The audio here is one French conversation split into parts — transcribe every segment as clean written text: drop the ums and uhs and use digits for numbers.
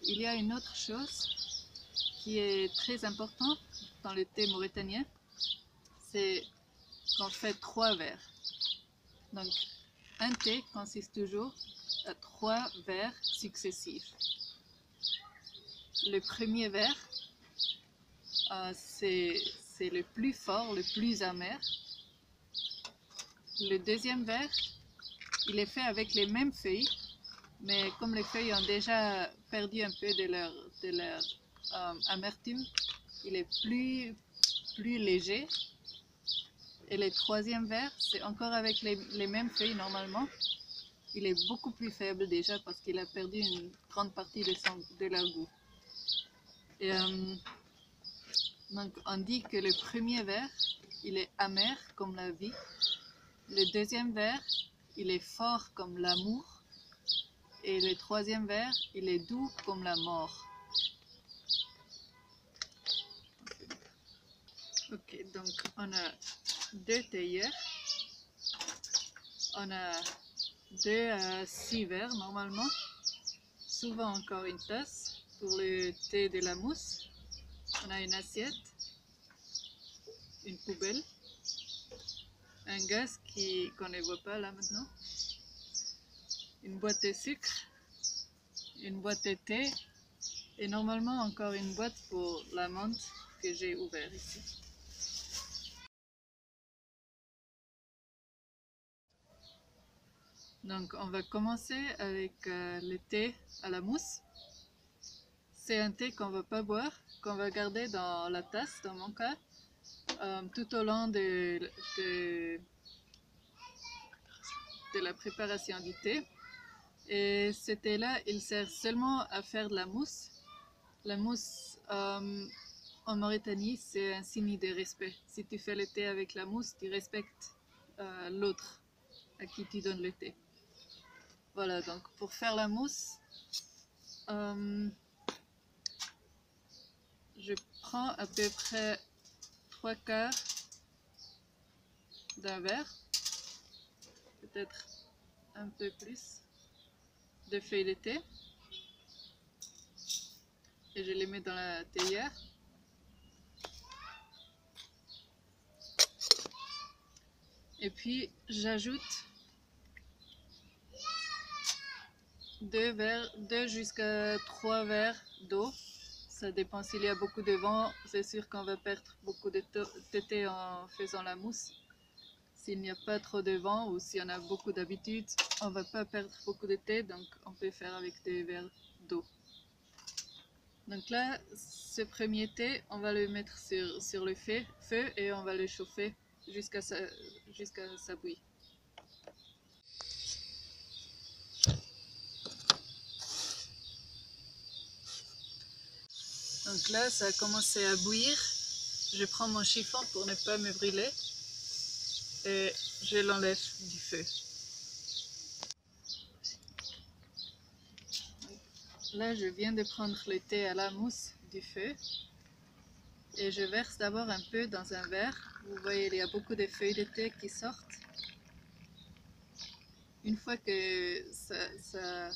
il y a une autre chose qui est très importante dans le thé mauritanien, c'est qu'on fait 3 verres. Donc, un thé consiste toujours à 3 verres successifs. Le premier verre, c'est le plus fort, le plus amer. Le deuxième verre, il est fait avec les mêmes feuilles, mais comme les feuilles ont déjà perdu un peu de leur amertume, il est plus léger. Et le troisième verre, c'est encore avec les mêmes feuilles normalement. Il est beaucoup plus faible déjà parce qu'il a perdu une grande partie de leur goût. Et, donc on dit que le premier verre, il est amer comme la vie. Le deuxième verre, il est fort comme l'amour. Et le troisième verre, il est doux comme la mort. Ok, donc on a 2 théières. On a 2 à 6 verres normalement. Souvent encore une tasse pour le thé de la mousse. On a une assiette, une poubelle, un gaz qu'on ne voit pas là maintenant, une boîte de sucre, une boîte de thé et normalement encore une boîte pour la menthe que j'ai ouverte ici. Donc on va commencer avec le thé à la mousse. C'est un thé qu'on ne va pas boire, qu'on va garder dans la tasse, dans mon cas, tout au long de la préparation du thé. Et ce thé-là, il sert seulement à faire de la mousse. La mousse en Mauritanie, c'est un signe de respect. Si tu fais le thé avec la mousse, tu respectes l'autre à qui tu donnes le thé. Voilà, donc pour faire la mousse, je prends à peu près 3/4 d'un verre, peut-être un peu plus, de feuilles de thé. Et je les mets dans la théière. Et puis j'ajoute 2 jusqu'à 3 verres d'eau. Ça dépend s'il y a beaucoup de vent, c'est sûr qu'on va perdre beaucoup de thé en faisant la mousse. S'il n'y a pas trop de vent ou s'il y en a beaucoup d'habitude, on ne va pas perdre beaucoup de thé, donc on peut faire avec 2 verres d'eau. Donc là, ce premier thé, on va le mettre sur le feu et on va le chauffer jusqu'à sa bouille. Donc là, ça a commencé à bouillir. Je prends mon chiffon pour ne pas me brûler et je l'enlève du feu. Là, je viens de prendre le thé à la mousse du feu et je verse d'abord un peu dans un verre. Vous voyez, il y a beaucoup de feuilles de thé qui sortent. Une fois que ça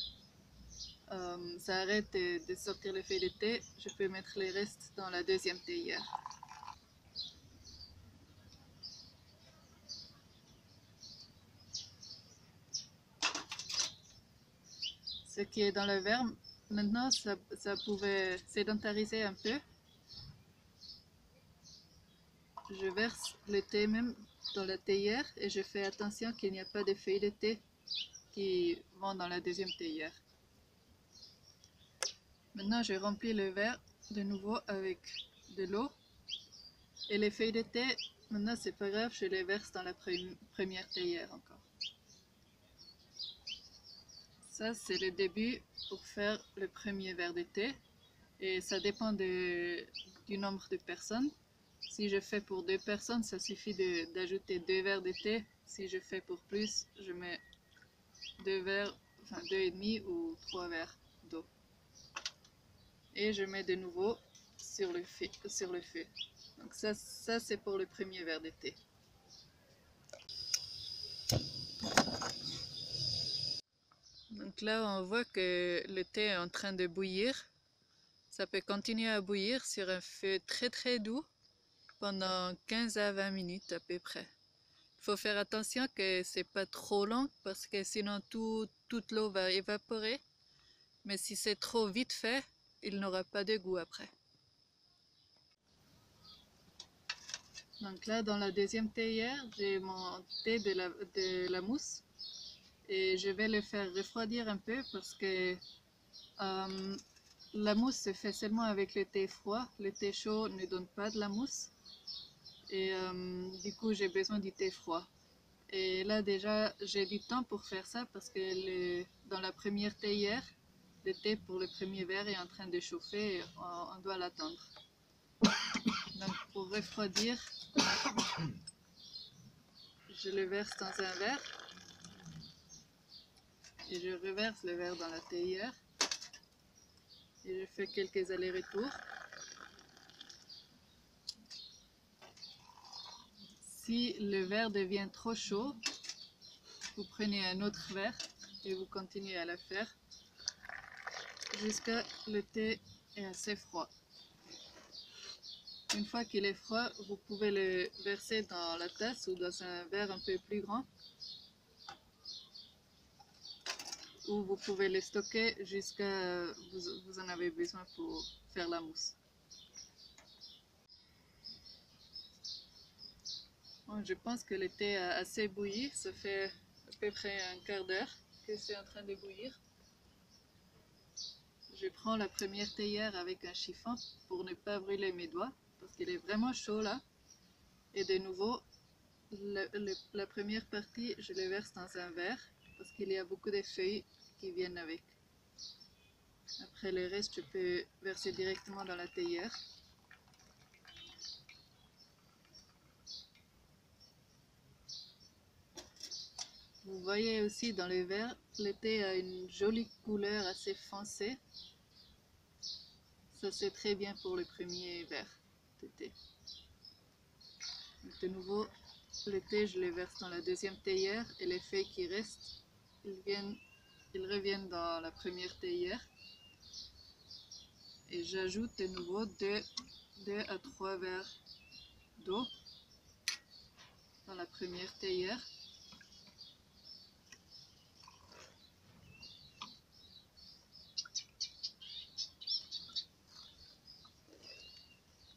arrête de sortir les feuilles de thé, je peux mettre les restes dans la deuxième théière. Ce qui est dans le verre, maintenant, ça pouvait sédentariser un peu. Je verse le thé même dans la théière et je fais attention qu'il n'y a pas de feuilles de thé qui vont dans la deuxième théière. Maintenant, je remplis le verre de nouveau avec de l'eau. Et les feuilles de thé, maintenant c'est pas grave, je les verse dans la première théière encore. Ça, c'est le début pour faire le premier verre de thé. Et ça dépend du nombre de personnes. Si je fais pour 2 personnes, ça suffit d'ajouter 2 verres de thé. Si je fais pour plus, je mets 2 verres, enfin 2,5 ou 3 verres d'eau. Et je mets de nouveau sur le feu. Donc ça c'est pour le premier verre de thé. Donc là, on voit que le thé est en train de bouillir. Ça peut continuer à bouillir sur un feu très doux pendant 15 à 20 minutes à peu près. Il faut faire attention que c'est pas trop long parce que sinon toute l'eau va évaporer. Mais si c'est trop vite fait, il n'aura pas de goût après. Donc là, dans la deuxième théière, j'ai mon thé de la mousse et je vais le faire refroidir un peu parce que la mousse se fait seulement avec le thé froid. Le thé chaud ne donne pas de la mousse et du coup, j'ai besoin du thé froid. Et là, déjà, j'ai du temps pour faire ça parce que dans la première théière, le thé pour le premier verre est en train de chauffer et on doit l'attendre. Donc, pour refroidir, je le verse dans un verre et je reverse le verre dans la théière et je fais quelques allers-retours. Si le verre devient trop chaud, vous prenez un autre verre et vous continuez à le faire jusqu'à ce que le thé est assez froid. Une fois qu'il est froid, vous pouvez le verser dans la tasse ou dans un verre un peu plus grand. Ou vous pouvez le stocker jusqu'à vous en avez besoin pour faire la mousse. Bon, je pense que le thé a assez bouilli, ça fait à peu près un quart d'heure que c'est en train de bouillir. Je prends la première théière avec un chiffon pour ne pas brûler mes doigts, parce qu'il est vraiment chaud là. Et de nouveau, la première partie, je le verse dans un verre, parce qu'il y a beaucoup de feuilles qui viennent avec. Après le reste, je peux verser directement dans la théière. Vous voyez aussi dans le verre, le thé a une jolie couleur assez foncée. Ça c'est très bien pour le premier verre de thé. Donc, de nouveau, le thé je le verse dans la deuxième théière et les feuilles qui restent, ils reviennent dans la première théière. Et j'ajoute de nouveau 2 à 3 verres d'eau dans la première théière.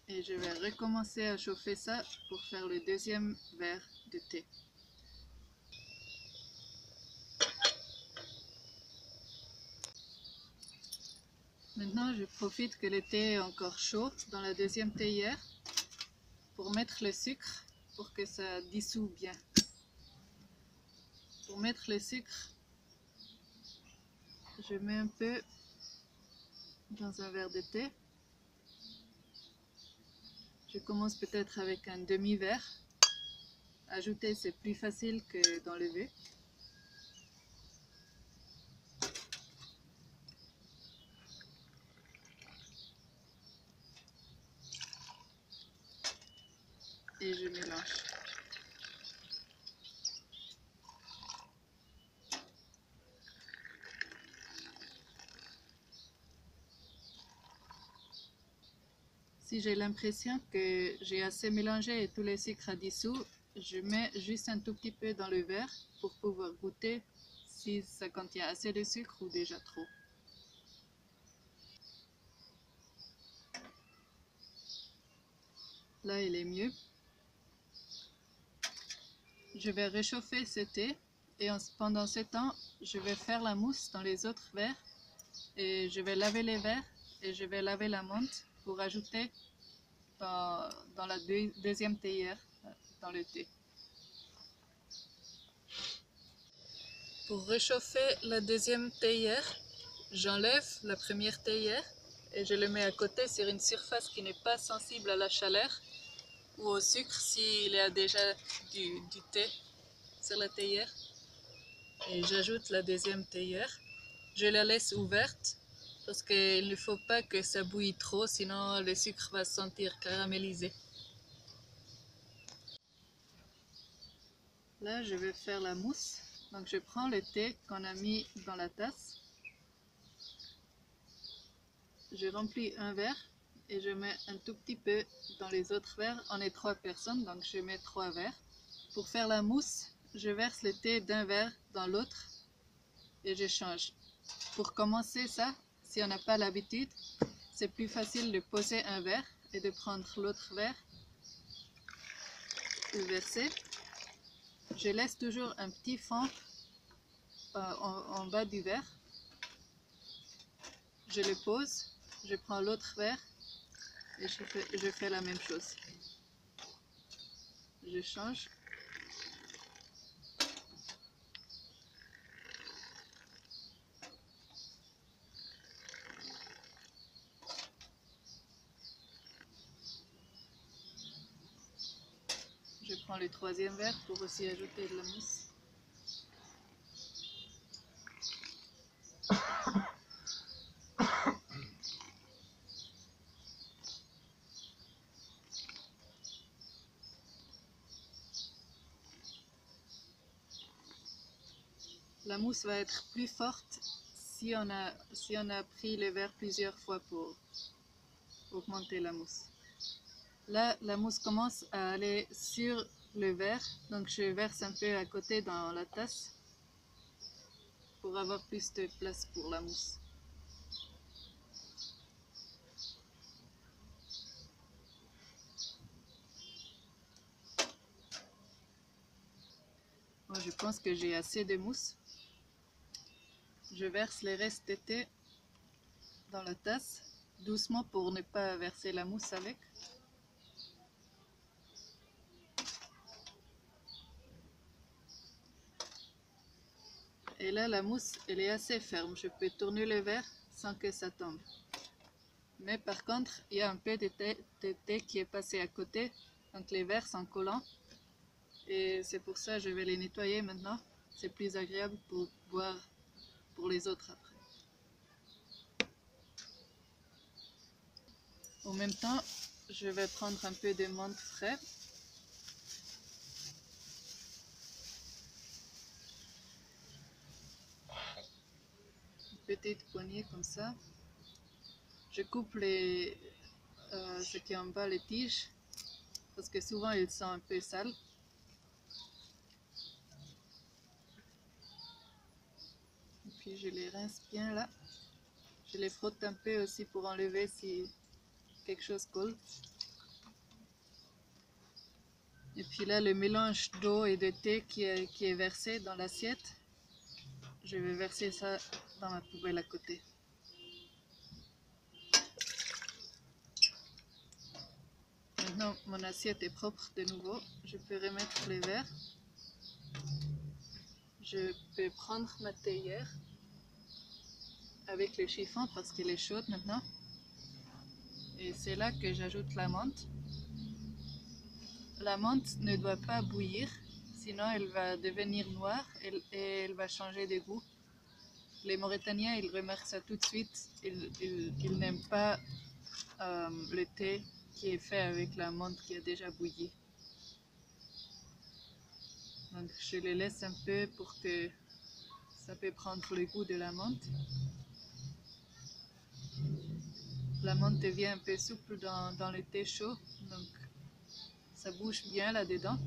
Et je vais recommencer à chauffer ça pour faire le deuxième verre de thé. Maintenant, je profite que le thé est encore chaud dans la deuxième théière pour mettre le sucre pour que ça dissout bien. Pour mettre le sucre, je mets un peu dans un verre de thé. Je commence peut-être avec un demi-verre. Ajouter, c'est plus facile que d'enlever. Et je mélange. Si j'ai l'impression que j'ai assez mélangé et tous les sucres à dissous, je mets juste un tout petit peu dans le verre pour pouvoir goûter si ça contient assez de sucre ou déjà trop. Là, il est mieux. Je vais réchauffer ce thé et pendant ce temps, je vais faire la mousse dans les autres verres et je vais laver les verres et je vais laver la menthe pour ajouter dans la deuxième théière dans le thé. Pour réchauffer la deuxième théière, j'enlève la première théière et je le mets à côté sur une surface qui n'est pas sensible à la chaleur ou au sucre s'il y a déjà du thé sur la théière. Et j'ajoute la deuxième théière. Je la laisse ouverte parce qu'il ne faut pas que ça bouille trop, sinon le sucre va se sentir caramélisé. Là, je vais faire la mousse. Donc je prends le thé qu'on a mis dans la tasse. je remplis un verre et je mets un tout petit peu dans les autres verres. On est 3 personnes, donc je mets 3 verres. Pour faire la mousse, je verse le thé d'un verre dans l'autre et je change. Pour commencer ça, si on n'a pas l'habitude, c'est plus facile de poser un verre et de prendre l'autre verre, le verser. Je laisse toujours un petit fond en bas du verre. Je le pose, je prends l'autre verre et je fais la même chose. Je change. Je prends le troisième verre pour aussi ajouter de la mousse. La mousse va être plus forte si on a pris le verre plusieurs fois pour augmenter la mousse. Là, la mousse commence à aller sur le verre, donc je verse un peu à côté dans la tasse pour avoir plus de place pour la mousse. Bon, je pense que j'ai assez de mousse. Je verse les restes de thé dans la tasse, doucement pour ne pas verser la mousse avec. Et là, la mousse, elle est assez ferme. Je peux tourner le verre sans que ça tombe. Mais par contre, il y a un peu de thé qui est passé à côté, donc les verres sont collants. Et c'est pour ça que je vais les nettoyer maintenant. C'est plus agréable pour boire pour les autres après. En même temps, je vais prendre un peu de menthe frais. Une petite poignée comme ça. Je coupe ce qui est en bas, les tiges, parce que souvent ils sont un peu sales. Et puis je les rince bien là. Je les frotte un peu aussi pour enlever si quelque chose colle. Et puis là, le mélange d'eau et de thé qui est versé dans l'assiette, je vais verser ça dans la poubelle à côté. Maintenant, mon assiette est propre de nouveau. Je peux remettre les verres. Je peux prendre ma théière avec le chiffon parce qu'elle est chaude maintenant. Et c'est là que j'ajoute la menthe. La menthe ne doit pas bouillir, sinon elle va devenir noire et elle va changer de goût. Les Mauritaniens, ils remarquent ça tout de suite. Ils n'aiment pas le thé qui est fait avec la menthe qui a déjà bouilli. Donc je les laisse un peu pour que ça peut prendre le goût de la menthe. La menthe devient un peu souple dans le thé chaud, donc ça bouge bien là-dedans.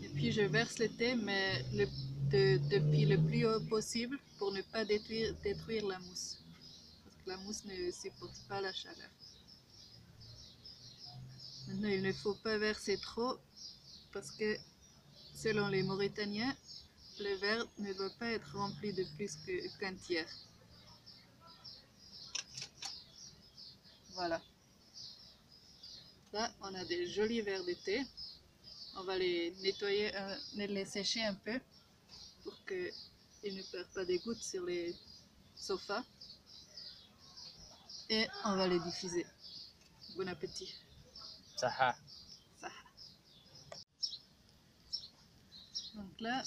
Et puis je verse le thé, mais depuis le plus haut possible pour ne pas détruire la mousse. Parce que la mousse ne supporte pas la chaleur. Maintenant, il ne faut pas verser trop parce que selon les Mauritaniens, le verre ne doit pas être rempli de plus qu'un tiers. Voilà. Là, on a des jolis verres de thé. On va les nettoyer, les sécher un peu pour qu'ils ne perdent pas des gouttes sur les sofas. Et on va les diffuser. Bon appétit. Saha. Donc là,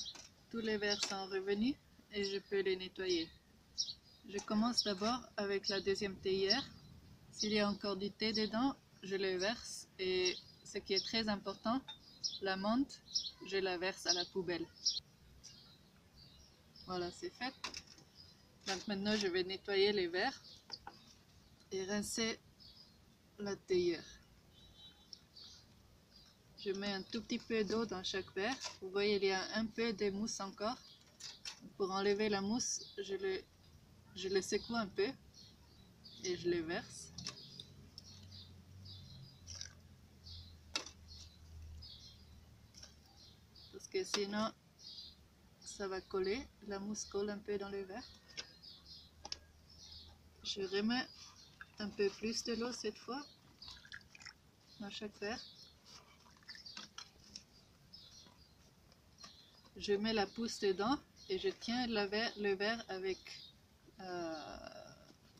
tous les verres sont revenus et je peux les nettoyer. Je commence d'abord avec la deuxième théière. S'il y a encore du thé dedans, je le verse et ce qui est très important, la menthe, je la verse à la poubelle. Voilà, c'est fait. Donc maintenant, je vais nettoyer les verres et rincer la théière. Je mets un tout petit peu d'eau dans chaque verre. Vous voyez, il y a un peu de mousse encore. Pour enlever la mousse, je le secoue un peu et je le verse. Parce que sinon, ça va coller. La mousse colle un peu dans le verre. Je remets un peu plus de l'eau cette fois dans chaque verre. Je mets la pousse dedans et je tiens le verre avec,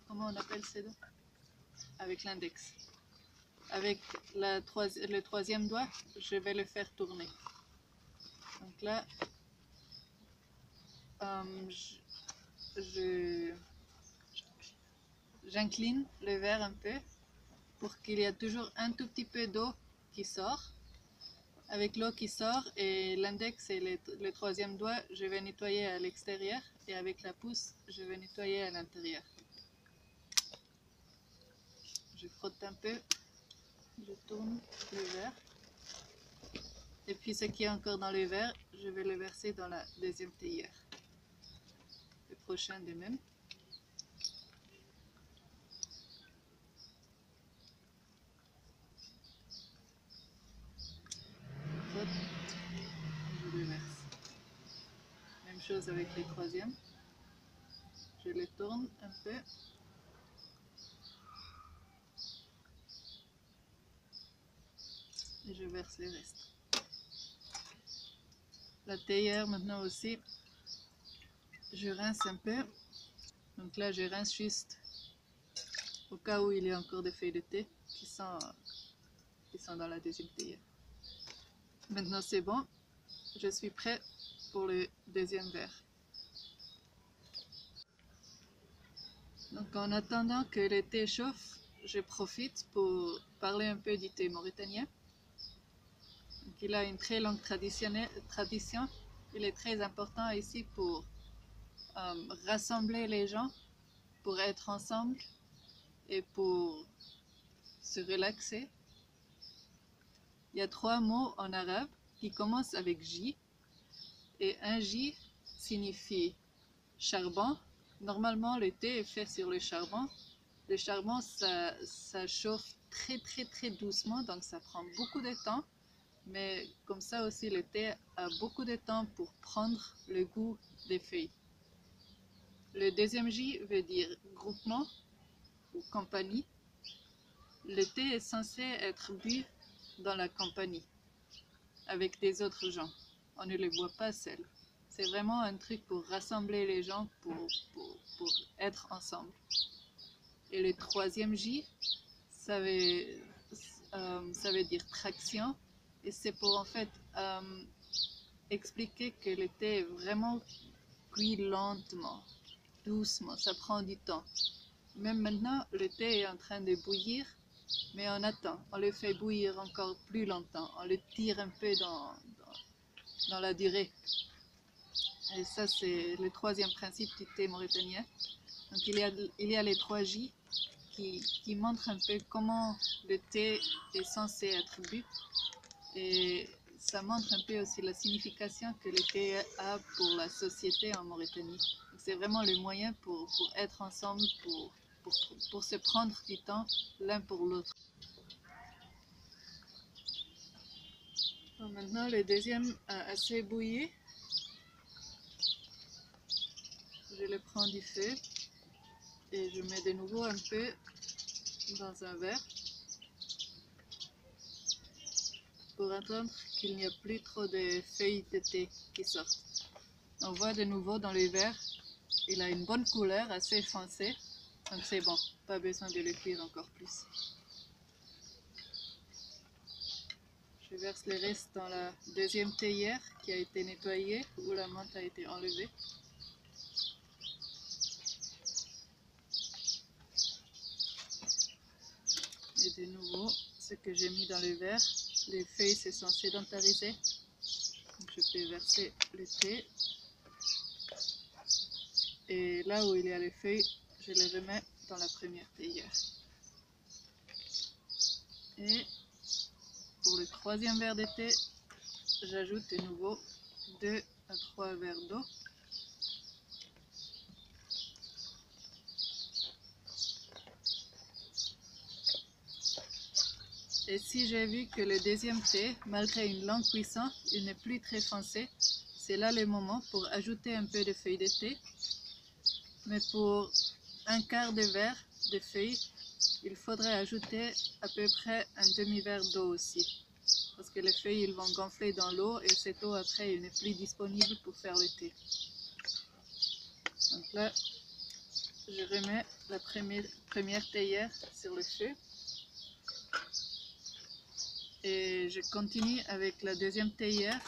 comment on appelle ces deux? Avec l'index. Avec le troisième doigt, je vais le faire tourner. Donc là, j'incline le verre un peu pour qu'il y ait toujours un tout petit peu d'eau qui sort. Avec l'eau qui sort et l'index et le troisième doigt, je vais nettoyer à l'extérieur et avec la pousse, je vais nettoyer à l'intérieur. Je frotte un peu, je tourne le verre. Et puis ce qui est encore dans le verre, je vais le verser dans la deuxième théière. Le prochain de même. Je le verse. Même chose avec le troisième. Je le tourne un peu. Et je verse le reste. La théière maintenant aussi, je rince un peu. Donc là, je rince juste au cas où il y a encore des feuilles de thé qui sont dans la deuxième théière. Maintenant c'est bon, je suis prêt pour le deuxième verre. Donc en attendant que le thé chauffe, je profite pour parler un peu du thé mauritanien. Donc, il a une très longue tradition. Il est très important ici pour rassembler les gens, pour être ensemble et pour se relaxer. Il y a 3 mots en arabe qui commencent avec J. Et un J signifie charbon. Normalement, le thé est fait sur le charbon. Le charbon, ça chauffe très doucement, donc ça prend beaucoup de temps. Mais comme ça aussi, le thé a beaucoup de temps pour prendre le goût des feuilles. Le deuxième J veut dire groupement ou compagnie. Le thé est censé être bu dans la compagnie, avec des autres gens. On ne le boit pas seul. C'est vraiment un truc pour rassembler les gens, pour être ensemble. Et le troisième J, ça veut dire traction. Et c'est pour en fait expliquer que le thé est vraiment cuit lentement, doucement, ça prend du temps. Même maintenant, le thé est en train de bouillir, mais on attend, on le fait bouillir encore plus longtemps, on le tire un peu dans la durée. Et ça, c'est le troisième principe du thé mauritanien. Donc il y a les 3 J qui montrent un peu comment le thé est censé être bu. Et ça montre un peu aussi la signification que le thé a pour la société en Mauritanie. C'est vraiment le moyen pour être ensemble, pour se prendre du temps l'un pour l'autre. Maintenant, le deuxième a assez bouilli. Je le prends du feu et je mets de nouveau un peu dans un verre pour attendre qu'il n'y a plus trop de feuilles de thé qui sortent. On voit de nouveau dans le verre, il a une bonne couleur assez foncée, donc c'est bon, pas besoin de le cuire encore plus. Je verse le reste dans la deuxième théière qui a été nettoyée, où la menthe a été enlevée. Et de nouveau, ce que j'ai mis dans le verre, les feuilles se sont sédentarisées. Donc je peux verser le thé Et là où il y a les feuilles, je les remets dans la première théière. Et pour le troisième verre de thé, j'ajoute de nouveau 2 à 3 verres d'eau. Et si j'ai vu que le deuxième thé, malgré une longue cuisson, il n'est plus très foncé, c'est là le moment pour ajouter un peu de feuilles de thé. Mais pour un quart de verre de feuilles, il faudrait ajouter à peu près un demi-verre d'eau aussi. Parce que les feuilles ils vont gonfler dans l'eau et cette eau après elle n'est plus disponible pour faire le thé. Donc là, je remets la première théière sur le feu. Et je continue avec la deuxième théière.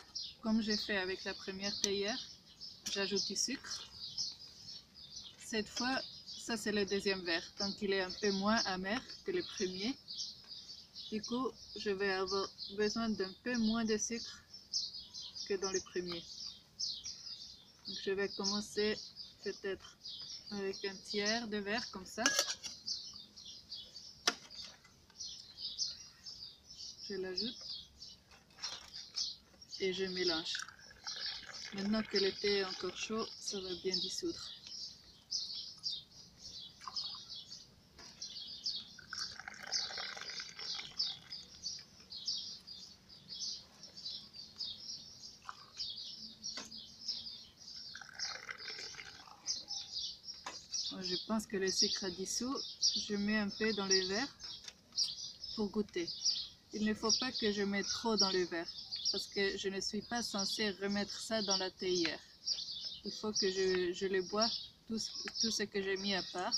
Comme j'ai fait avec la première théière, j'ajoute du sucre. Cette fois, ça c'est le deuxième verre, donc il est un peu moins amer que le premier. Du coup, je vais avoir besoin d'un peu moins de sucre que dans le premier. Donc je vais commencer peut-être avec un tiers de verre comme ça. Je l'ajoute et je mélange. Maintenant que le thé est encore chaud, ça va bien dissoudre. Je pense que le sucre a dissous. Je mets un peu dans le verre pour goûter. Il ne faut pas que je mette trop dans le verre parce que je ne suis pas censée remettre ça dans la théière. Il faut que je le bois, tout ce que j'ai mis à part.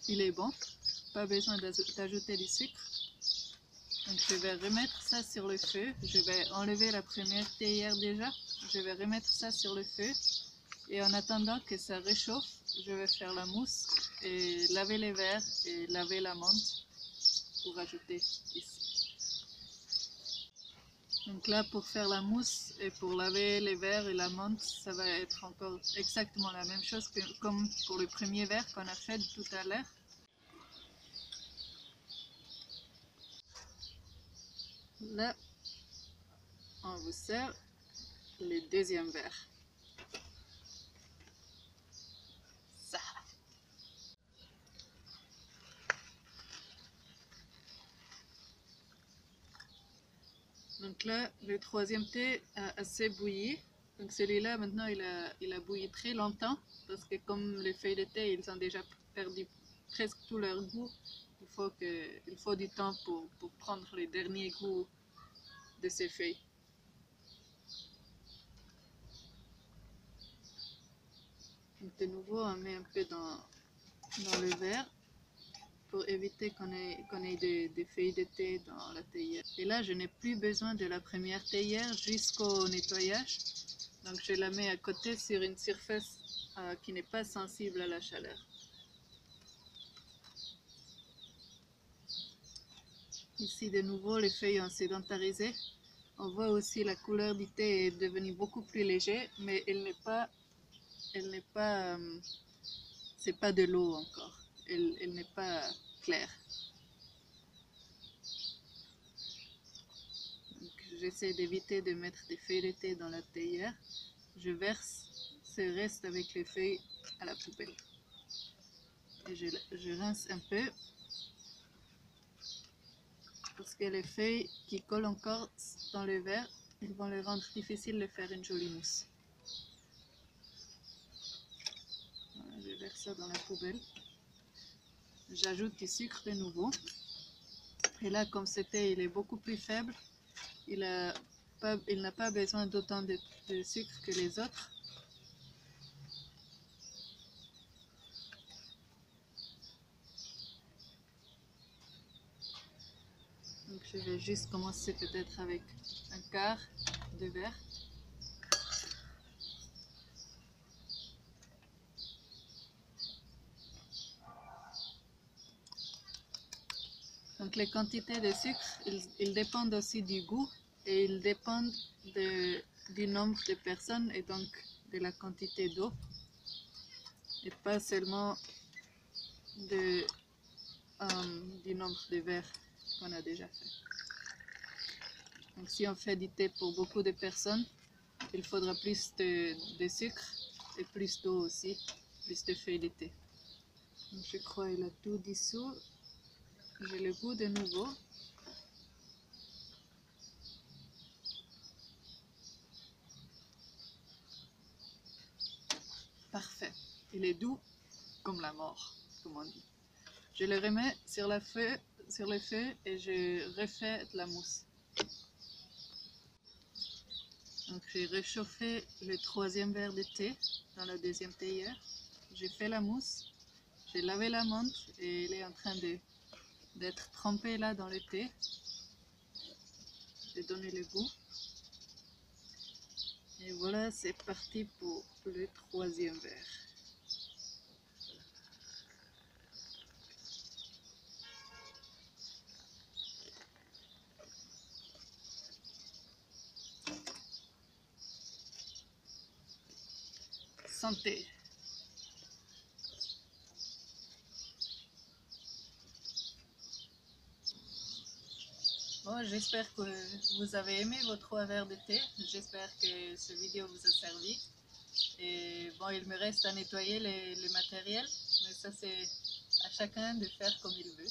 Il est bon, pas besoin d'ajouter du sucre. Donc je vais remettre ça sur le feu. Je vais enlever la première théière déjà. Je vais remettre ça sur le feu. Et en attendant que ça réchauffe, je vais faire la mousse et laver les verres et laver la menthe pour ajouter ici. Donc là, pour faire la mousse et pour laver les verres et la menthe, ça va être encore exactement la même chose que comme pour le premier verre qu'on a fait tout à l'heure. Là, on vous sert le deuxième verre. Ça. Donc là, le troisième thé a assez bouilli. Donc celui-là, maintenant, il a bouilli très longtemps parce que comme les feuilles de thé, ils ont déjà perdu presque tout leur goût. Il faut du temps pour prendre les derniers goûts de ces feuilles. Donc de nouveau, on met un peu dans le verre pour éviter qu'on ait des feuilles de thé dans la théière. Et là, je n'ai plus besoin de la première théière jusqu'au nettoyage. Donc je la mets à côté sur une surface qui n'est pas sensible à la chaleur. Ici de nouveau les feuilles ont sédentarisé. On voit aussi la couleur du thé est devenue beaucoup plus légère, mais c'est pas de l'eau encore. Elle n'est pas claire. J'essaie d'éviter de mettre des feuilles de thé dans la théière. Je verse ce reste avec les feuilles à la poubelle. Et je rince un peu parce que les feuilles qui collent encore dans le verre, ils vont le rendre difficile de faire une jolie mousse. Voilà, je verse ça dans la poubelle. J'ajoute du sucre de nouveau. Et là, comme ce thé il est beaucoup plus faible, il n'a pas besoin d'autant de sucre que les autres. Donc je vais juste commencer peut-être avec un quart de verre. Donc Donc les quantités de sucre, ils dépendent aussi du goût et ils dépendent du nombre de personnes et donc de la quantité d'eau et pas seulement de, du nombre de verres qu'on a déjà fait. Donc si on fait du thé pour beaucoup de personnes, il faudra plus de sucre et plus d'eau aussi, plus de feuilles de thé. Donc je crois qu'il a tout dissous. J'ai le goût de nouveau. Parfait. Il est doux comme la mort, comme on dit. Je le remets sur le feu et je refais de la mousse. Donc j'ai réchauffé le 3e verre de thé dans la 2e théière. J'ai fait la mousse, j'ai lavé la menthe et elle est en train d'être trempée là dans le thé. J'ai donné le goût. Et voilà, c'est parti pour le 3e verre. Santé! Bon, j'espère que vous avez aimé vos 3 verres de thé. J'espère que cette vidéo vous a servi. Et bon, il me reste à nettoyer le matériel, mais ça c'est à chacun de faire comme il veut.